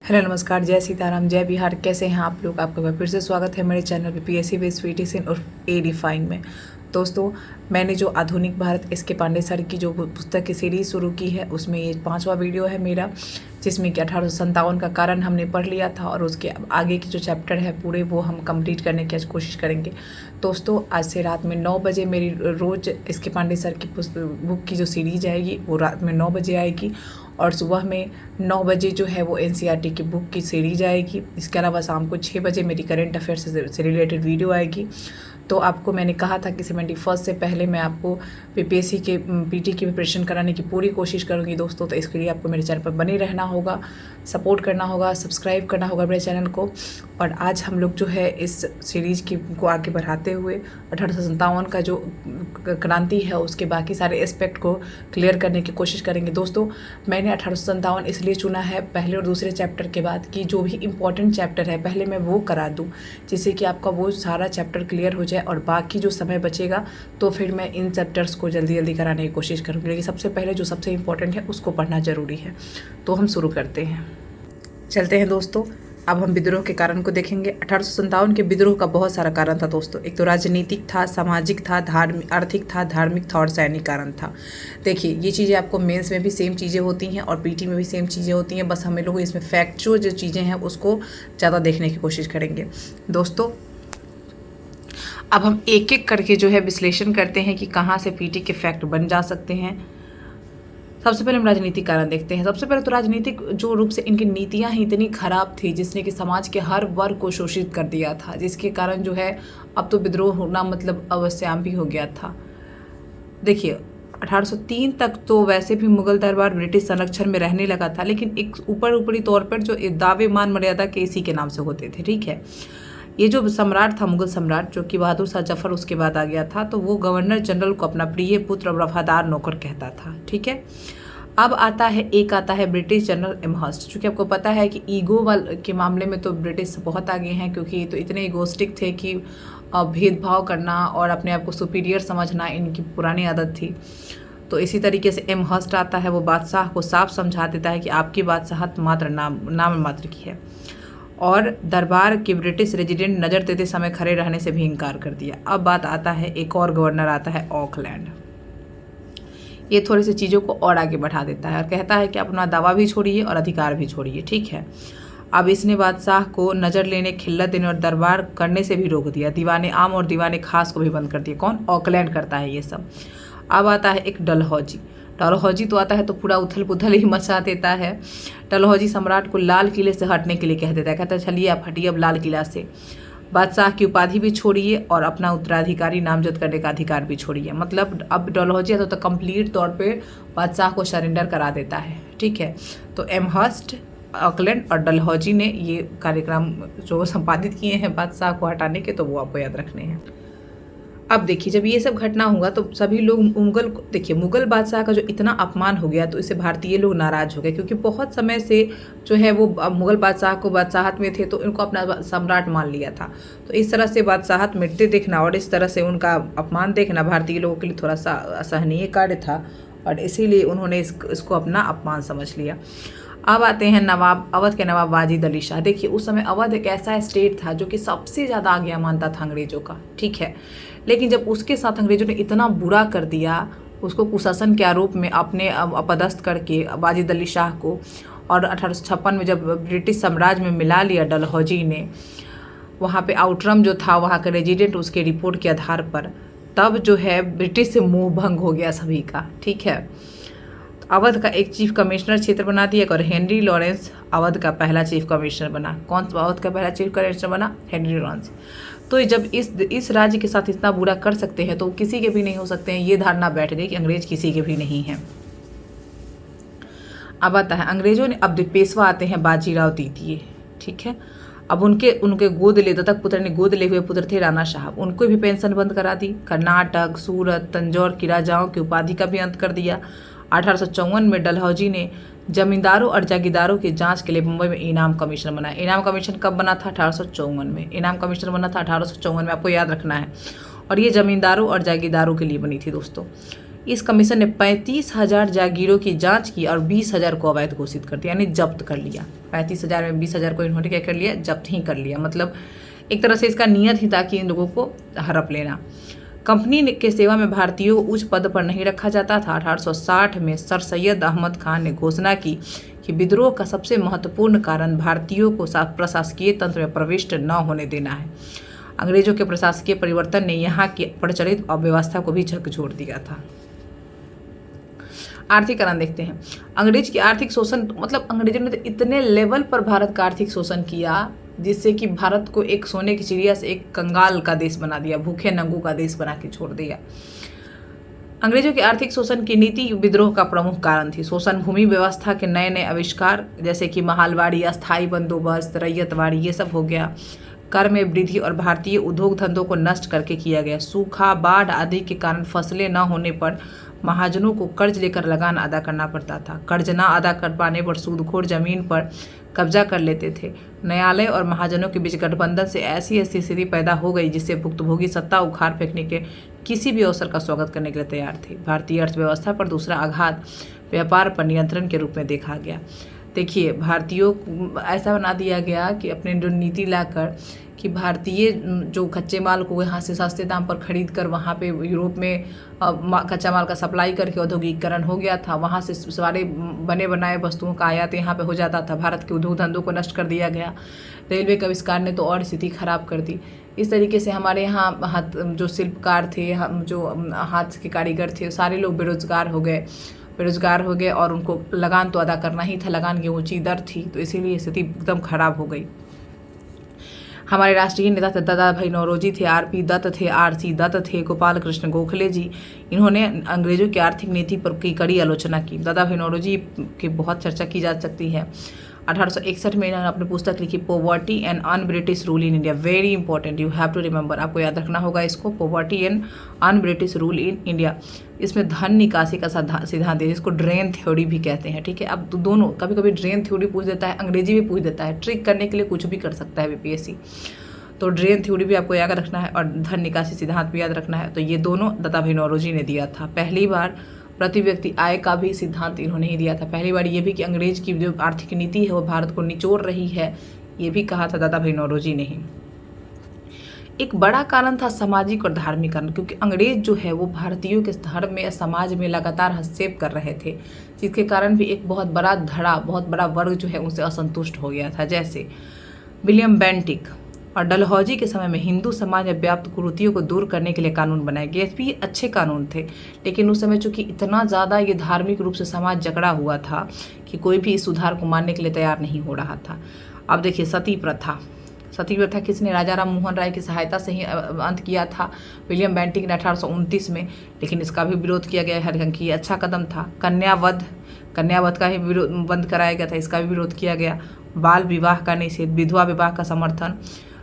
Hello नमस्कार, जय सीताराम, जय बिहार। कैसे हैं आप लोग? आपका फिर से स्वागत है मेरे चैनल पे पीएससी विद स्वीटी सिंह और ए डिफाइन में। दोस्तों, मैंने जो आधुनिक भारत एस.के. पांडे सर की जो पुस्तक की सीरीज़ शुरू की है, उसमें ये 5वां वीडियो है मेरा, जिसमें कि 1857 का कारण हमने पढ़ लिया था और उसके आगे की जो चैप्टर है पूरे वो हम कंप्लीट करने की कोशिश करेंगे। दोस्तों, आज से रात में 9 बजे मेरी रोज़ एस.के. पांडे सर की बुक की जो सीरीज आएगी वो रात में 9 बजे आएगी और सुबह में 9 बजे जो है वो एनसीईआरटी की बुक की सीरीज आएगी। इसके अलावा शाम को 6 बजे मेरी करंट अफेयर्स से रिलेटेड वीडियो आएगी। तो आपको मैंने कहा था कि 71 से पहले मैं आपको पीपीएससी के पीटी की प्रिपरेशन कराने की पूरी कोशिश करूंगी दोस्तों। तो इसके लिए आपको मेरे चैनल पर बने रहना होगा, सपोर्ट करना होगा, सब्सक्राइब करना होगा मेरे चैनल को। और आज हम लोग जो है इस सीरीज़ को आगे बढ़ाते हुए 1857 का जो क्रांति है उसके बाकी सारे एस्पेक्ट को क्लियर करने की कोशिश करेंगे। दोस्तों, मैंने 1857 इसलिए चुना है पहले और दूसरे चैप्टर के बाद कि जो भी इम्पोर्टेंट चैप्टर है पहले मैं वो करा दूँ, जिससे कि आपका वो सारा चैप्टर क्लियर हो जाए और बाकी जो समय बचेगा तो फिर मैं इन चैप्टर्स को जल्दी जल्दी कराने की कोशिश करूँगी। लेकिन सबसे पहले जो सबसे इम्पोर्टेंट है उसको पढ़ना ज़रूरी है। तो हम शुरू करते हैं, चलते हैं दोस्तों। अब हम विद्रोह के कारण को देखेंगे। 1857 के विद्रोह का बहुत सारा कारण था दोस्तों। एक तो राजनीतिक था, सामाजिक था, आर्थिक था, धार्मिक था और सैनिक कारण था। देखिए, ये चीज़ें आपको मेंस में भी सेम चीज़ें होती हैं और पीटी में भी सेम चीज़ें होती हैं, बस हमें लोग इसमें फैक्चुअल जो चीज़ें हैं उसको ज़्यादा देखने की कोशिश करेंगे। दोस्तों, अब हम एक एक करके जो है विश्लेषण करते हैं कि कहाँ से पीटी के फैक्ट बन जा सकते हैं। सबसे पहले हम राजनीतिक कारण देखते हैं। सबसे पहले तो राजनीतिक जो रूप से इनकी नीतियां ही इतनी खराब थी जिसने कि समाज के हर वर्ग को शोषित कर दिया था, जिसके कारण जो है अब तो विद्रोह होना मतलब अवश्याम भी हो गया था। देखिए, 1803 तक तो वैसे भी मुगल दरबार ब्रिटिश संरक्षण में रहने लगा था, लेकिन एक ऊपरी तौर पर जो दावे मान मर्यादा के इसी के नाम से होते थे। ठीक है, ये जो सम्राट था, मुगल सम्राट, जो कि बहादुर शाह जफर उसके बाद आ गया था, तो वो गवर्नर जनरल को अपना प्रिय पुत्र और वफादार नौकर कहता था। ठीक है, अब आता है ब्रिटिश जनरल एमहर्स्ट। चूँकि आपको पता है कि ईगो वाल के मामले में तो ब्रिटिश बहुत आगे हैं, क्योंकि ये तो इतने ईगोस्टिक थे कि भेदभाव करना और अपने आप को सुपीरियर समझना इनकी पुरानी आदत थी। तो इसी तरीके से एमहर्स्ट आता है, वो बादशाह को साफ समझा देता है कि आपकी बादशाहत मात्र नाम मात्र की है, और दरबार के ब्रिटिश रेजिडेंट नज़र देते समय खड़े रहने से भी इनकार कर दिया। अब बात आता है, एक और गवर्नर आता है ऑकलैंड। ये थोड़ी सी चीज़ों को और आगे बढ़ा देता है और कहता है कि अपना दावा भी छोड़िए और अधिकार भी छोड़िए। ठीक है, अब इसने बादशाह को नज़र लेने, खिल्लत देने और दरबार करने से भी रोक दिया। दीवाने आम और दीवाने खास को भी बंद कर दिया। कौन? ऑकलैंड करता है ये सब। अब आता है एक डलहौजी। डलहौजी तो आता है तो पूरा उथल पुथल ही मचा देता है। डलहौजी सम्राट को लाल किले से हटने के लिए कह देता है, कहता है चलिए आप हटिए अब लाल किला से, बादशाह की उपाधि भी छोड़िए और अपना उत्तराधिकारी नामजद करने का अधिकार भी छोड़िए। मतलब अब डलहौजी तो कंप्लीट तौर पे बादशाह को सरेंडर करा देता है। ठीक है, तो एमहर्स्ट, ऑकलैंड और डलहौजी ने ये कार्यक्रम जो संपादित किए हैं बादशाह को हटाने के, तो वो आपको याद रखने हैं। अब देखिए, जब ये सब घटना हुआ तो सभी लोग मुगल बादशाह का जो इतना अपमान हो गया तो इससे भारतीय लोग नाराज हो गए, क्योंकि बहुत समय से जो है वो मुगल बादशाह को बादशाहत में थे तो इनको अपना सम्राट मान लिया था। तो इस तरह से बादशाहत मिटते देखना और इस तरह से उनका अपमान देखना भारतीय लोगों के लिए थोड़ा सा असहनीय कार्य था और इसीलिए उन्होंने इसको अपना अपमान समझ लिया। अब आते हैं अवध के नवाब वाजिद अली शाह। देखिए, उस समय अवध एक ऐसा स्टेट था जो कि सबसे ज़्यादा आज्ञा मानता था अंग्रेज़ों का। ठीक है, लेकिन जब उसके साथ अंग्रेज़ों ने इतना बुरा कर दिया, उसको कुशासन के आरोप में अपने अपदस्थ करके वाजिद अली शाह को, और 1856 में जब ब्रिटिश साम्राज्य में मिला लिया डलहौजी ने, वहाँ पे आउटरम जो था वहाँ का रेजिडेंट उसके रिपोर्ट के आधार पर, तब जो है ब्रिटिश से मोह भंग हो गया सभी का। ठीक है, अवध का एक चीफ कमिश्नर क्षेत्र बना दिया और हेनरी लॉरेंस अवध का पहला चीफ कमिश्नर बना। कौन अवध का पहला चीफ कमिश्नर बना? Henry Lawrence. तो जब इस राज्य के साथ इतना बुरा कर सकते हैं तो किसी के भी नहीं हो सकते हैं, ये धारणा बैठ गई कि अंग्रेज किसी के भी नहीं हैं। अब आता है अंग्रेजों ने, अब पेशवा आते हैं बाजीराव द्वितीय। ठीक है, अब उनके गोद ले दत्तक पुत्र ने गोद ले हुए पुत्र थे राणा साहब, उनको भी पेंशन बंद करा दी। कर्नाटक, सूरत, तंजौर की राजाओं की उपाधि का भी अंत कर दिया। 1854 में डलहौजी ने जमींदारों और जागीरदारों की जांच के लिए मुंबई में इनाम कमीशन बनाया। इनाम कमीशन कब बना था? 1854 में। इनाम कमीशन बना था 1854 में, आपको याद रखना है। और ये जमींदारों और जागीरदारों के लिए बनी थी दोस्तों। इस कमीशन ने 35,000 जागीरों की जांच की और 20,000 को अवैध घोषित कर दिया, यानी जब्त कर लिया। 35,000 में 20,000 को इन्होंने क्या कर लिया, जब्त ही कर लिया। मतलब एक तरह से इसका नियत ही था कि इन लोगों को हड़प लेना। कंपनी के सेवा में भारतीयों को उच्च पद पर नहीं रखा जाता था। 1860 में सर सैयद अहमद खान ने घोषणा की कि विद्रोह का सबसे महत्वपूर्ण कारण भारतीयों को प्रशासकीय तंत्र में प्रविष्ट न होने देना है। अंग्रेजों के प्रशासकीय परिवर्तन ने यहाँ की प्रचलित अव्यवस्था को भी झकझोर दिया था। आर्थिकरण देखते हैं। अंग्रेज की आर्थिक शोषण, मतलब अंग्रेजों ने तो इतने लेवल पर भारत का आर्थिक शोषण किया जिससे कि भारत को एक सोने की चिड़िया से एक कंगाल का देश बना दिया, भूखे नंगू का देश बना के छोड़ दिया। अंग्रेजों की आर्थिक शोषण की नीति विद्रोह का प्रमुख कारण थी। शोषण भूमि व्यवस्था के नए नए आविष्कार जैसे कि महालवाड़ी, अस्थायी बंदोबस्त, रैयतवाड़ी, ये सब हो गया। कर में वृद्धि और भारतीय उद्योग धंधों को नष्ट करके किया गया। सूखा, बाढ़ आदि के कारण फसलें न होने पर महाजनों को कर्ज लेकर लगान अदा करना पड़ता था। कर्ज न अदा कर पाने पर सूदखोर जमीन पर कब्जा कर लेते थे। न्यायालय और महाजनों के बीच गठबंधन से ऐसी स्थिति पैदा हो गई जिससे भुक्तभोगी सत्ता उखाड़ फेंकने के किसी भी अवसर का स्वागत करने के लिए तैयार थे। भारतीय अर्थव्यवस्था पर दूसरा आघात व्यापार पर नियंत्रण के रूप में देखा गया। देखिए, भारतीयों को ऐसा बना दिया गया कि अपने जो नीति लाकर कि भारतीय जो कच्चे माल को यहाँ से सस्ते दाम पर खरीद कर वहाँ पे यूरोप में कच्चा माल का सप्लाई करके औद्योगिकीकरण हो गया था। वहाँ से सारे बने बनाए वस्तुओं का आयात यहाँ पे हो जाता था। भारत के उद्योग धंधों को नष्ट कर दिया गया। रेलवे के आविष्कार ने तो और स्थिति खराब कर दी। इस तरीके से हमारे यहाँ जो शिल्पकार थे, हम जो हाथ के कारीगर थे, सारे लोग बेरोजगार हो गए और उनको लगान तो अदा करना ही था। लगान की ऊंची दर थी, तो इसीलिए स्थिति एकदम खराब हो गई। हमारे राष्ट्रीय नेता थे दादा भाई नौरोजी थे, आर.पी. दत्त थे, R.C. दत्त थे, गोपाल कृष्ण गोखले जी। इन्होंने अंग्रेजों की आर्थिक नीति पर की कड़ी आलोचना की। दादा भाई नौरोजी की बहुत चर्चा की जा सकती है। 1861 में इन्होंने अपनी पुस्तक लिखी poverty and un British rule in India. Very important, you have to remember, आपको याद रखना होगा इसको, poverty and un British rule in India. इसमें धन निकासी का सिद्धांत है, जिसको ड्रेन थ्योरी भी कहते हैं। ठीक है, अब दोनों, कभी कभी ड्रेन थ्योरी पूछ देता है, अंग्रेजी भी पूछ देता है। ट्रिक करने के लिए कुछ भी कर सकता है बीपीएससी। तो ड्रेन थ्योरी भी आपको याद रखना है और धन निकासी सिद्धांत भी याद रखना है। तो ये दोनों दादा भाई नौरोजी ने दिया था। पहली बार प्रति व्यक्ति आय का भी सिद्धांत इन्होंने ही दिया था। पहली बार ये भी कि अंग्रेज की जो आर्थिक नीति है वो भारत को निचोड़ रही है, ये भी कहा था दादा भाई नौरोजी ने ही। एक बड़ा कारण था सामाजिक और धार्मिक कारण, क्योंकि अंग्रेज जो है वो भारतीयों के धर्म में, समाज में लगातार हस्तक्षेप कर रहे थे, जिसके कारण भी एक बहुत बड़ा वर्ग जो है उनसे असंतुष्ट हो गया था। जैसे विलियम बेंटिक और डलहौजी के समय में हिंदू समाज में व्याप्त कुरीतियों को दूर करने के लिए कानून बनाए गए। भी अच्छे कानून थे, लेकिन उस समय चूंकि इतना ज़्यादा ये धार्मिक रूप से समाज जकड़ा हुआ था कि कोई भी इस सुधार को मानने के लिए तैयार नहीं हो रहा था। अब देखिए, सती प्रथा किसने, राजा राम मोहन राय की सहायता से ही अंत किया था विलियम बेंटिक ने 1829 में, लेकिन इसका भी विरोध किया गया। हालांकि ये अच्छा कदम था। कन्यावध का ही विरोध बंद कराया गया था, इसका भी विरोध किया गया। बाल विवाह का निषेध, विधवा विवाह का समर्थन,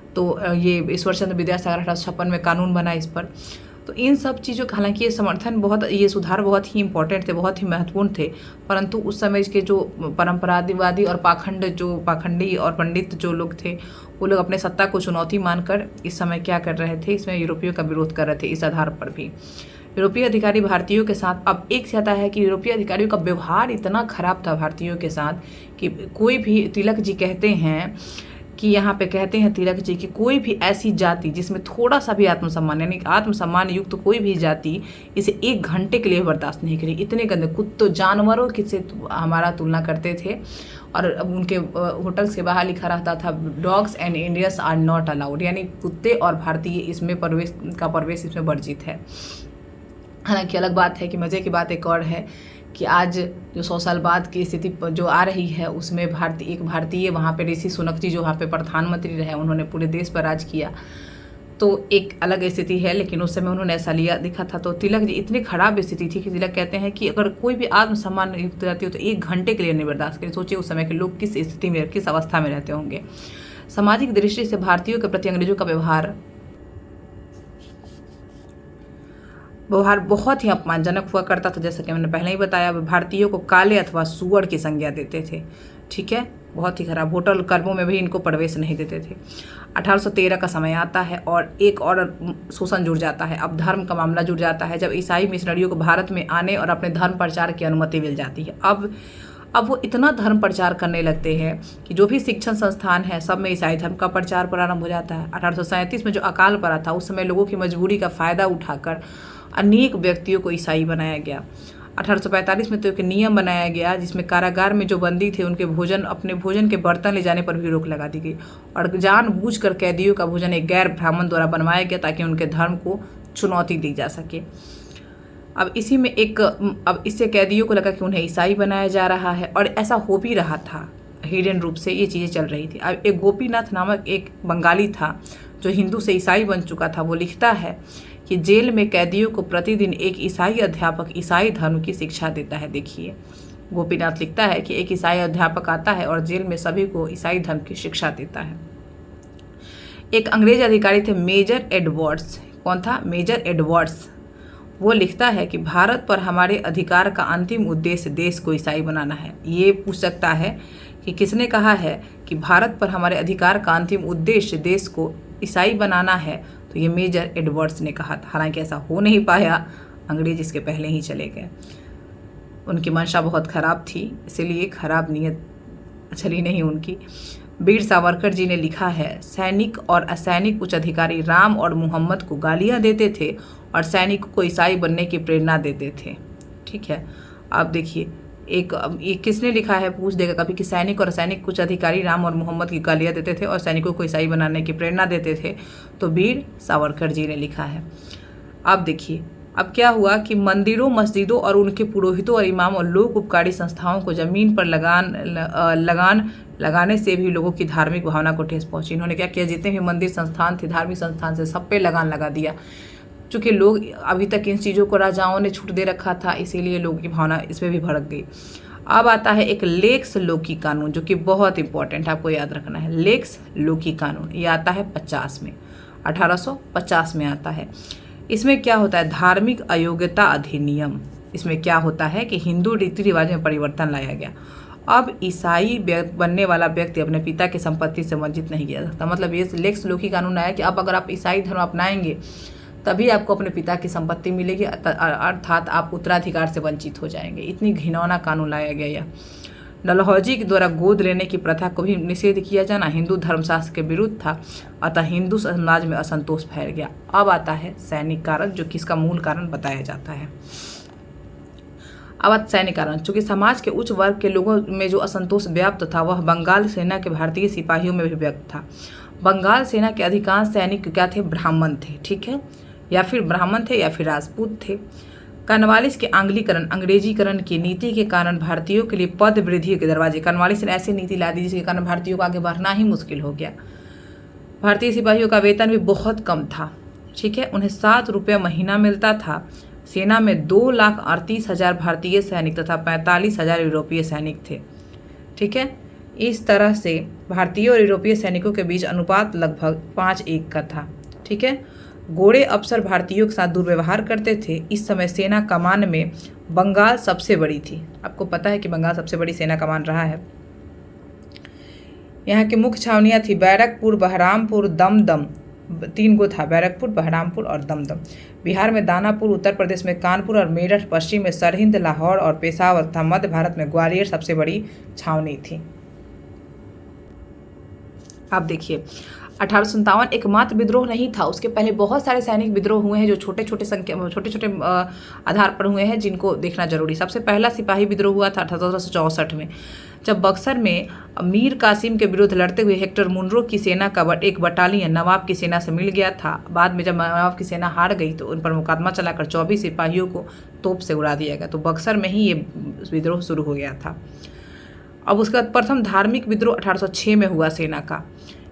तो ये ईश्वरचंद्र विद्यासागर 1856 में कानून बना इस पर। तो इन सब चीज़ों का, हालांकि ये सुधार बहुत ही इंपॉर्टेंट थे, बहुत ही महत्वपूर्ण थे, परंतु उस समय के जो परंपरावादी और पाखंडी और पंडित जो लोग थे, वो लोग अपने सत्ता को चुनौती मानकर इस समय क्या कर रहे थे, इसमें यूरोपियों का विरोध कर रहे थे। इस आधार पर भी यूरोपीय अधिकारी भारतीयों के साथ, अब एक से आता है कि यूरोपीय अधिकारियों का व्यवहार इतना खराब था भारतीयों के साथ कि कोई भी, तिलक जी कहते हैं कि यहाँ पे कहते हैं तिलक जी कि कोई भी ऐसी जाति जिसमें थोड़ा सा भी आत्मसम्मान, यानी आत्मसम्मान युक्त कोई भी जाति, इसे 1 घंटे के लिए बर्दाश्त नहीं करेगी। इतने गंदे कुत्तों, जानवरों के से हमारा तुलना करते थे। और उनके होटल्स के बाहर लिखा रहता था, dogs and Indians are not allowed, यानी कुत्ते और भारतीय इसमें प्रवेश इसमें वर्जित है। हालांकि अलग बात है कि मज़े की बात एक और है कि आज जो 100 साल बाद की स्थिति जो आ रही है, उसमें एक भारतीय वहाँ पे ऋषि सुनक जी जो वहाँ पे प्रधानमंत्री रहे, उन्होंने पूरे देश पर राज किया, तो एक अलग स्थिति है। लेकिन उस समय उन्होंने ऐसा दिखा था। तो तिलक जी, इतनी खराब स्थिति थी कि तिलक कहते हैं कि अगर कोई भी आत्मसम्मान युक्त रहती हो तो 1 घंटे के लिए नहीं बर्दाश्त करें। सोचिए उस समय के लोग किस स्थिति में, किस अवस्था में रहते होंगे। सामाजिक दृष्टि से भारतीयों के प्रति अंग्रेजों का व्यवहार बहुत ही अपमानजनक हुआ करता था। जैसा कि मैंने पहले ही बताया, भारतीयों को काले अथवा सुअर की संज्ञा देते थे। ठीक है, बहुत ही खराब। होटल क्लबों में भी इनको प्रवेश नहीं देते थे। 1813 का समय आता है और एक और शोषण जुड़ जाता है। अब धर्म का मामला जुड़ जाता है, जब ईसाई मिशनरियों को भारत में आने और अपने धर्म प्रचार की अनुमति मिल जाती है। अब वो इतना धर्म प्रचार करने लगते हैं कि जो भी शिक्षण संस्थान है सब में ईसाई धर्म का प्रचार प्रारंभ हो जाता है। 1837 में जो अकाल पड़ा था, उस समय लोगों की मजबूरी का फ़ायदा उठाकर अनेक व्यक्तियों को ईसाई बनाया गया। 1845 में तो एक नियम बनाया गया जिसमें कारागार में जो बंदी थे उनके अपने भोजन के बर्तन ले जाने पर भी रोक लगा दी गई और जानबूझकर कैदियों का भोजन एक गैर ब्राह्मण द्वारा बनवाया गया ताकि उनके धर्म को चुनौती दी जा सके। अब इससे कैदियों को लगा कि उन्हें ईसाई बनाया जा रहा है और ऐसा हो भी रहा था। हिडन रूप से ये चीज़ें चल रही थी। अब एक गोपीनाथ नामक एक बंगाली था जो हिंदू से ईसाई बन चुका था। वो लिखता है कि जेल में कैदियों को प्रतिदिन एक ईसाई अध्यापक ईसाई धर्म की शिक्षा देता है। देखिए, गोपीनाथ लिखता है कि एक ईसाई अध्यापक आता है और जेल में सभी को ईसाई धर्म की शिक्षा देता है। एक अंग्रेज अधिकारी थे मेजर एडवर्ड्स। कौन था? Major Edwards. वो लिखता है कि भारत पर हमारे अधिकार का अंतिम उद्देश्य देश को ईसाई बनाना है। ये पूछ सकता है कि किसने कहा है कि भारत पर हमारे अधिकार का अंतिम उद्देश्य देश को ईसाई बनाना है, तो ये मेजर एडवर्ड्स ने कहा था। हालांकि ऐसा हो नहीं पाया, अंग्रेज इसके पहले ही चले गए। उनकी मंशा बहुत ख़राब थी, इसीलिए खराब नीयत चली नहीं उनकी। वीर सावरकर जी ने लिखा है, सैनिक और असैनिक उच्च अधिकारी राम और मोहम्मद को गालियां देते थे और सैनिकों को ईसाई बनने की प्रेरणा देते थे। ठीक है, आप देखिए ये किसने लिखा है, पूछ देगा कभी कि सैनिक और असैनिक कुछ अधिकारी राम और मोहम्मद की गालियां देते थे और सैनिकों को ईसाई बनाने की प्रेरणा देते थे, तो वीर सावरकर जी ने लिखा है। आप देखिए अब क्या हुआ कि मंदिरों, मस्जिदों और उनके पुरोहितों और इमामों और लोक उपकारी संस्थाओं को ज़मीन पर लगान लगाने से भी लोगों की धार्मिक भावना को ठेस पहुंची। इन्होंने क्या किया, जितने भी मंदिर संस्थान थे, धार्मिक संस्थान से सब पे लगान लगा दिया। चूँकि लोग अभी तक इन चीज़ों को राजाओं ने छूट दे रखा था, इसीलिए लोगों की भावना इसमें भी भड़क गई। अब आता है एक लेक्स लोकी कानून, जो कि बहुत इंपॉर्टेंट है, आपको याद रखना है। लेक्स लोकी कानून ये आता है 50 में, 1850 में आता है। इसमें क्या होता है, धार्मिक अयोग्यता अधिनियम। इसमें क्या होता है कि हिंदू रीति रिवाज में परिवर्तन लाया गया। अब ईसाई बनने वाला व्यक्ति अपने पिता की संपत्ति से वंचित नहीं किया सकता। मतलब ये लेक्स लोकी कानून आया कि अब अगर आप ईसाई धर्म अपनाएंगे तभी आपको अपने पिता की संपत्ति मिलेगी, अर्थात आप उत्तराधिकार से वंचित हो जाएंगे। इतनी घिनौना कानून लाया गया यह। डलहौजी के द्वारा गोद लेने की प्रथा को भी निषेध किया जाना हिंदू धर्मशास्त्र के विरुद्ध था, अतः हिंदू समाज में असंतोष फैल गया। अब आता है सैनिक कारण, जो कि इसका मूल कारण बताया जाता है। अब सैनिक कारण, चूंकि समाज के उच्च वर्ग के लोगों में जो असंतोष व्याप्त था वह बंगाल सेना के भारतीय सिपाहियों में भी व्यक्त था। बंगाल सेना के अधिकांश सैनिक क्या थे, ब्राह्मण थे। ठीक है, या फिर ब्राह्मण थे या फिर राजपूत थे। कॉर्नवालिस के आंग्लीकरण, अंग्रेजीकरण की नीति के कारण भारतीयों के लिए पद वृद्धि के दरवाजे, कॉर्नवालिस ने ऐसी नीति ला दी जिसके कारण भारतीयों को आगे बढ़ना ही मुश्किल हो गया। भारतीय सिपाहियों का वेतन भी बहुत कम था। ठीक है, उन्हें 7 रुपये महीना मिलता था। सेना में 2,38,000 भारतीय सैनिक तथा 45,000 यूरोपीय सैनिक थे। ठीक है, इस तरह से भारतीय और यूरोपीय सैनिकों के बीच अनुपात लगभग 5:1 का था। ठीक है, गोरे अफसर भारतीयों के साथ दुर्व्यवहार करते थे। इस समय सेना कमान में बंगाल सबसे बड़ी थी। आपको पता है कि बंगाल सबसे बड़ी सेना कमान रहा है। यहाँ की मुख्य छावनियाँ थी बैरकपुर, बहरामपुर, दमदम, 3 गो था, बैरकपुर, बहरामपुर और दमदम। बिहार में दानापुर, उत्तर प्रदेश में कानपुर और मेरठ, पश्चिम में सरहिंद, लाहौर और पेशावर तथा मध्य भारत में ग्वालियर सबसे बड़ी छावनी थी। आप देखिए 1857 एकमात्र विद्रोह नहीं था, उसके पहले बहुत सारे सैनिक विद्रोह हुए हैं जो छोटे छोटे आधार पर हुए हैं, जिनको देखना जरूरी। सबसे पहला सिपाही विद्रोह हुआ था 1864 में, जब बक्सर में मीर कासिम के विरुद्ध लड़ते हुए हेक्टर मुनरो की सेना का एक बटालियन नवाब की सेना से मिल गया था। बाद में जब नवाब की सेना हार गई तो उन पर मुकदमा चलाकर 24 सिपाहियों को तोप से उड़ा दिया गया। तो बक्सर में ही ये विद्रोह शुरू हो गया था। अब उसके बाद प्रथम धार्मिक विद्रोह 1806 में हुआ सेना का।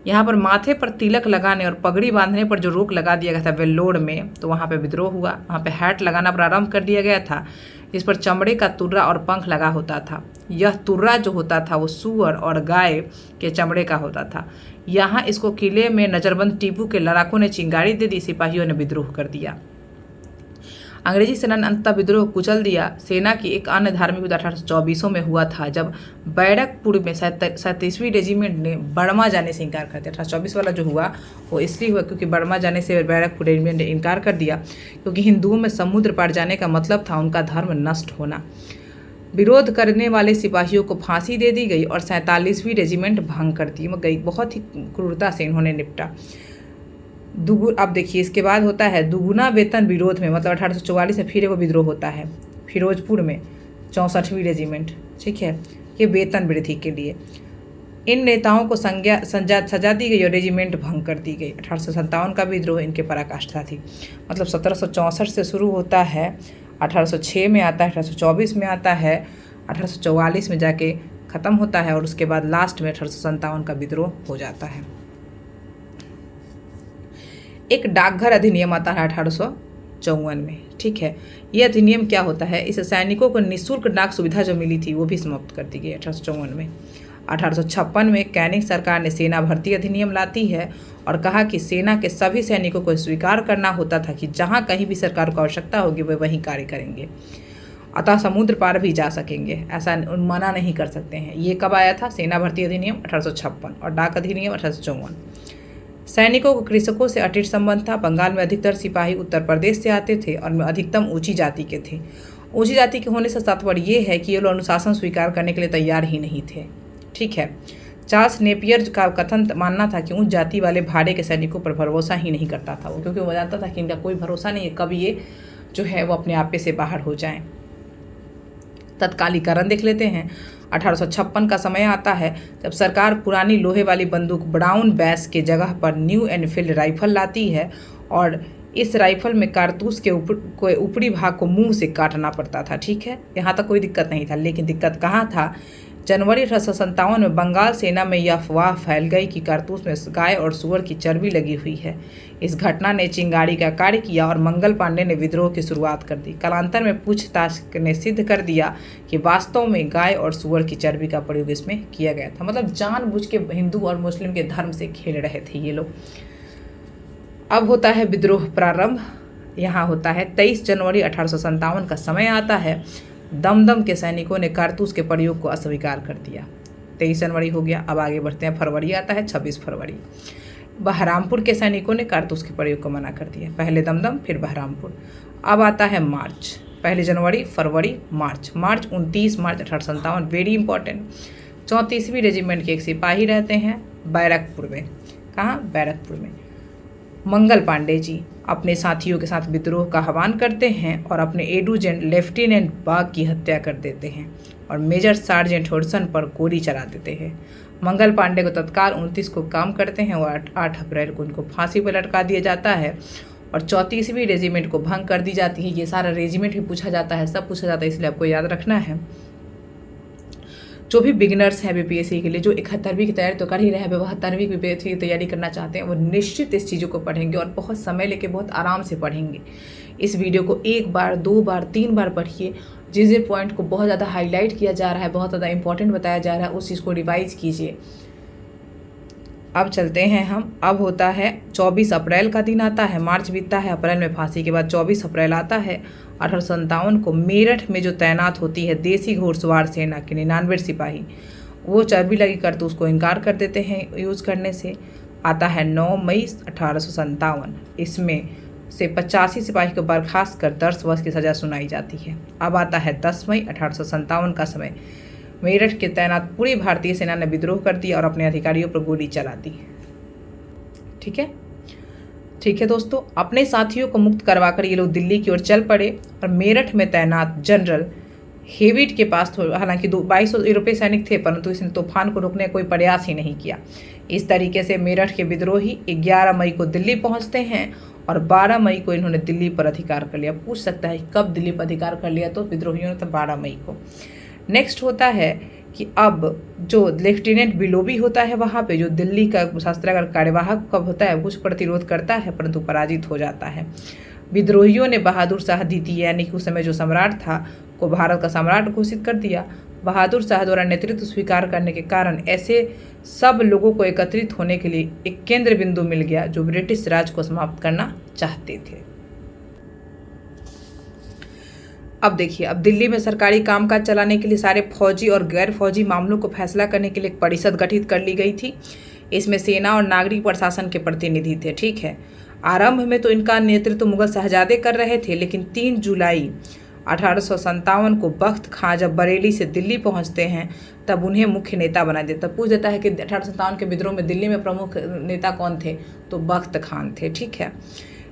यहाँ पर माथे पर तिलक लगाने और पगड़ी बांधने पर जो रोक लगा दिया गया था वेल्लोर में, तो वहाँ पे विद्रोह हुआ। वहाँ पे हैट लगाना प्रारंभ कर दिया गया था, जिस पर चमड़े का तुर्रा और पंख लगा होता था। यह तुर्रा जो होता था वो सूअर और गाय के चमड़े का होता था। यहाँ इसको किले में नजरबंद टीपू के लड़ाकों ने चिंगारी दे दी, सिपाहियों ने विद्रोह कर दिया। अंग्रेजी सेना ने अंततः विद्रोह को कुचल दिया। सेना की एक अन्य धार्मिक युद्ध 1824 में हुआ था, जब बैरकपुर में 37वीं रेजिमेंट ने बर्मा जाने से इनकार कर दिया। 1824 वाला जो हुआ वो इसलिए हुआ क्योंकि बर्मा जाने से बैरकपुर रेजिमेंट ने इनकार कर दिया, क्योंकि हिंदुओं में समुद्र पार जाने का मतलब था उनका धर्म नष्ट होना। विरोध करने वाले सिपाहियों को फांसी दे दी गई और 47वीं रेजिमेंट भंग कर दी गई। बहुत ही क्रूरता से इन्होंने निपटा। अब देखिए, इसके बाद होता है दुगुना वेतन विरोध में, मतलब 1844 में फिर एक विद्रोह होता है फिरोजपुर में 64वीं रेजिमेंट, ठीक है, ये वेतन वृद्धि के लिए। इन नेताओं को सजा दी गई और रेजिमेंट भंग कर दी गई। 1857 का विद्रोह इनके पराकाष्ठा थी। मतलब 1764 से शुरू होता है, 1806 में आता है, 1824 में आता है, 1844 में जाके ख़त्म होता है और उसके बाद लास्ट में 1857 का विद्रोह हो जाता है। एक डाकघर अधिनियम आता है 1854 में, ठीक है। ये अधिनियम क्या होता है, इस सैनिकों को निःशुल्क डाक सुविधा जो मिली थी वो भी समाप्त कर दी गई 1854 में। 1856 में कैनिंग सरकार ने सेना भर्ती अधिनियम लाती है और कहा कि सेना के सभी सैनिकों को स्वीकार करना होता था कि जहां कहीं भी सरकार को आवश्यकता होगी वे वहीं कार्य करेंगे, अतः समुद्र पार भी जा सकेंगे, ऐसा मना नहीं कर सकते हैं। ये कब आया था, सेना भर्ती अधिनियम 1856 और डाक अधिनियम 1854। सैनिकों को कृषकों से अटूट संबंध था। बंगाल में अधिकतर सिपाही उत्तर प्रदेश से आते थे और अधिकतम ऊंची जाति के थे। ऊंची जाति के होने से तात्पर्य ये है कि ये लोग अनुशासन स्वीकार करने के लिए तैयार ही नहीं थे, ठीक है। चार्ल्स नेपियर का कथन मानना था कि उच्च जाति वाले भाड़े के सैनिकों पर भरोसा ही नहीं करता था वो, क्योंकि वो जानता था कि इनका कोई भरोसा नहीं है, कब ये जो है वो अपने आप से बाहर हो जाएं। तत्कालीकरण देख लेते हैं। 1856 का समय आता है जब सरकार पुरानी लोहे वाली बंदूक ब्राउन बैस के जगह पर न्यू एनफील्ड राइफल लाती है और इस राइफल में कारतूस के ऊपरी भाग को मुंह से काटना पड़ता था, ठीक है। यहाँ तक कोई दिक्कत नहीं था, लेकिन दिक्कत कहाँ था, जनवरी 1857 में बंगाल सेना में यह अफवाह फैल गई कि कारतूस में गाय और सूअर की चर्बी लगी हुई है। इस घटना ने चिंगारी का कार्य किया और मंगल पांडे ने विद्रोह की शुरुआत कर दी। कालांतर में पूछताछ ने सिद्ध कर दिया कि वास्तव में गाय और सूअर की चर्बी का प्रयोग इसमें किया गया था। मतलब जानबूझ के हिंदू और मुस्लिम के धर्म से खेल रहे थे ये लोग। अब होता है विद्रोह प्रारंभ। यहाँ होता है 23 जनवरी 1857 का समय आता है। दमदम के सैनिकों ने कारतूस के प्रयोग को अस्वीकार कर दिया। 23 जनवरी हो गया। अब आगे बढ़ते हैं, फरवरी आता है 26 फरवरी। बहरामपुर के सैनिकों ने कारतूस के प्रयोग को मना कर दिया। पहले दमदम, फिर बहरामपुर। अब आता है मार्च, पहले जनवरी, फरवरी, मार्च। 29 मार्च 1857, वेरी इंपॉर्टेंट। 34वीं रेजिमेंट के एक सिपाही रहते हैं बैरकपुर में। कहाँ? बैरकपुर में। मंगल पांडे जी अपने साथियों के साथ विद्रोह का आह्वान करते हैं और अपने एडुजेंट लेफ्टिनेंट बाग की हत्या कर देते हैं और मेजर सार्जेंट हॉडसन पर गोली चला देते हैं। मंगल पांडे को तत्काल 29 को काम करते हैं और 8 अप्रैल को उनको फांसी पर लटका दिया जाता है और 34वीं रेजिमेंट को भंग कर दी जाती है। ये सारा रेजिमेंट भी पूछा जाता है, सब पूछा जाता है, इसलिए आपको याद रखना है। जो भी बिगिनर्स हैं बीपीएससी के लिए, जो 71वीं की तैयारी तो कर ही रहे हैं, 72वीं बीपीएससी की तैयारी करना चाहते हैं, वो निश्चित इस चीज़ों को पढ़ेंगे और बहुत समय लेके बहुत आराम से पढ़ेंगे। इस वीडियो को 1 बार 2 बार 3 बार पढ़िए। जिस पॉइंट को बहुत ज़्यादा हाईलाइट किया जा रहा है, बहुत ज़्यादा इंपॉर्टेंट बताया जा रहा है, उस चीज़ को रिवाइज कीजिए। अब चलते हैं हम। अब होता है 24 अप्रैल का दिन आता है। मार्च बीतता है, अप्रैल में फांसी के बाद 24 अप्रैल आता है 1857 को। मेरठ में जो तैनात होती है देसी घोड़सवार सेना के 99 सिपाही, वो चर्बी लगी कारतूस को इनकार कर देते हैं यूज़ करने से। आता है 9 मई 1857। इसमें से 85 सिपाही को बर्खास्त कर 10 वर्ष की सज़ा सुनाई जाती है। अब आता है 10 मई 1857 का समय। मेरठ के तैनात पूरी भारतीय सेना ने विद्रोह कर दिया और अपने अधिकारियों पर गोली चला दी। ठीक है, ठीक है दोस्तों। अपने साथियों को मुक्त करवाकर ये लोग दिल्ली की ओर चल पड़े और मेरठ में तैनात जनरल हेविट के पास, हालांकि 2200 यूरोपीय सैनिक थे, परंतु इसने तूफान को रोकने का कोई प्रयास ही नहीं किया। इस तरीके से मेरठ के विद्रोही 11 मई को दिल्ली पहुंचते हैं और 12 मई को इन्होंने दिल्ली पर अधिकार कर लिया। पूछ सकता है कब दिल्ली पर अधिकार कर लिया, तो विद्रोहियों ने तो 12 मई को। नेक्स्ट होता है कि अब जो लेफ्टिनेंट बिलोबी होता है वहाँ पे, जो दिल्ली का शस्त्रागार कार्यवाहक कब होता है, कुछ प्रतिरोध करता है परंतु पराजित हो जाता है। विद्रोहियों ने बहादुर शाह द्वितीय, यानी कि उस समय जो सम्राट था, को भारत का सम्राट घोषित कर दिया। बहादुर शाह द्वारा नेतृत्व स्वीकार करने के कारण ऐसे सब लोगों को एकत्रित होने के लिए एक केंद्र बिंदु मिल गया जो ब्रिटिश राज को समाप्त करना चाहते थे। अब देखिए, अब दिल्ली में सरकारी कामकाज चलाने के लिए सारे फौजी और गैर फौजी मामलों को फैसला करने के लिए एक परिषद गठित कर ली गई थी। इसमें सेना और नागरिक प्रशासन के प्रतिनिधि थे। ठीक है, आरंभ में तो इनका नेतृत्व मुगल शहजादे कर रहे थे, लेकिन 3 जुलाई 1857 को बख्त खां जब बरेली से दिल्ली पहुंचते हैं तब उन्हें मुख्य नेता बना देता। पूछ देता है कि 1857 के विद्रोह में दिल्ली में प्रमुख नेता कौन थे, तो बख्त खान थे। ठीक है,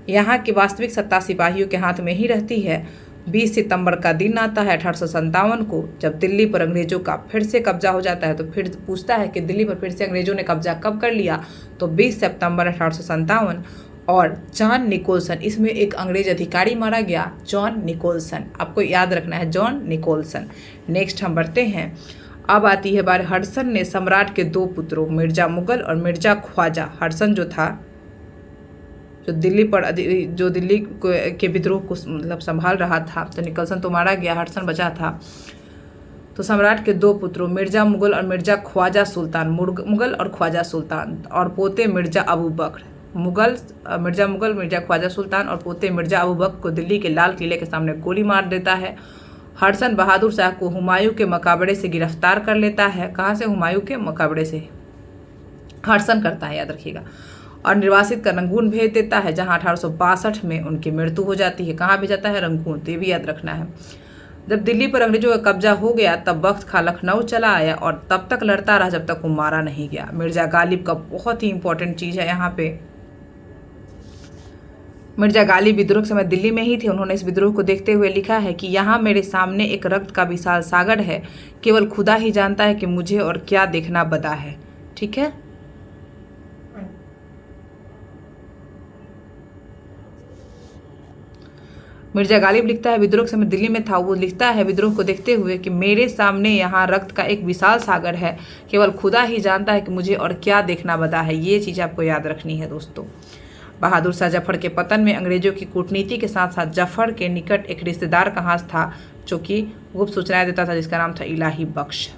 यहाँ की वास्तविक सत्ता सिपाहियों के हाथ में ही रहती है। 20 सितंबर का दिन आता है 1857 को, जब दिल्ली पर अंग्रेजों का फिर से कब्जा हो जाता है। तो फिर पूछता है कि दिल्ली पर फिर से अंग्रेजों ने कब्जा कब कर लिया, तो 20 सितंबर 1857। और जॉन निकोलसन, इसमें एक अंग्रेज अधिकारी मारा गया, जॉन निकोलसन, आपको याद रखना है, जॉन निकोलसन। नेक्स्ट हम बढ़ते हैं। अब आती है बार हडसन ने सम्राट के 2 पुत्रों मिर्जा मुगल और मिर्जा ख्वाजा, हडसन जो था जो दिल्ली के विद्रोह को मतलब संभाल रहा था, तो निकोलसन तो मारा गया, हडसन बचा था। तो सम्राट के 2 पुत्रों मिर्जा मुगल और मिर्जा ख्वाजा सुल्तान, मुगल और ख्वाजा सुल्तान, और पोते मिर्जा अबू बकर, मिर्जा मुगल, मिर्जा ख्वाजा सुल्तान और पोते मिर्जा अबू बकर को दिल्ली के लाल किले के सामने गोली मार देता है। हडसन बहादुर शाह को हुमायूं के मकबरे से गिरफ्तार कर लेता है। कहाँ से? हुमायूं के मकबरे से हडसन करता है, याद रखिएगा। और निर्वासित कर रंगून भेज देता है, जहाँ 1862 में उनकी मृत्यु हो जाती है। कहाँ भेजाता है? रंगून, तो ये भी याद रखना है। जब दिल्ली पर अंग्रेजों का कब्जा हो गया तब बख्त खां लखनऊ चला आया और तब तक लड़ता रहा जब तक वो मारा नहीं गया। मिर्जा गालिब का बहुत ही इंपॉर्टेंट चीज़ है यहाँ पे। मिर्जा गालिब विद्रोह के समय दिल्ली में ही थे। उन्होंने इस विद्रोह को देखते हुए लिखा है कि यहाँ मेरे सामने एक रक्त का विशाल सागर है, केवल खुदा ही जानता है कि मुझे और क्या देखना बदा है। ठीक है, मिर्जा गालिब लिखता है विद्रोह के समय दिल्ली में था, वो लिखता है विद्रोह को देखते हुए कि मेरे सामने यहाँ रक्त का एक विशाल सागर है, केवल खुदा ही जानता है कि मुझे और क्या देखना बदा है। ये चीज़ आपको याद रखनी है दोस्तों। बहादुर शाह जफर के पतन में अंग्रेजों की कूटनीति के साथ साथ जफर के निकट एक रिश्तेदार का हाथ था जो कि गुप्त सूचनाएं देता था, जिसका नाम था इलाही बख्श।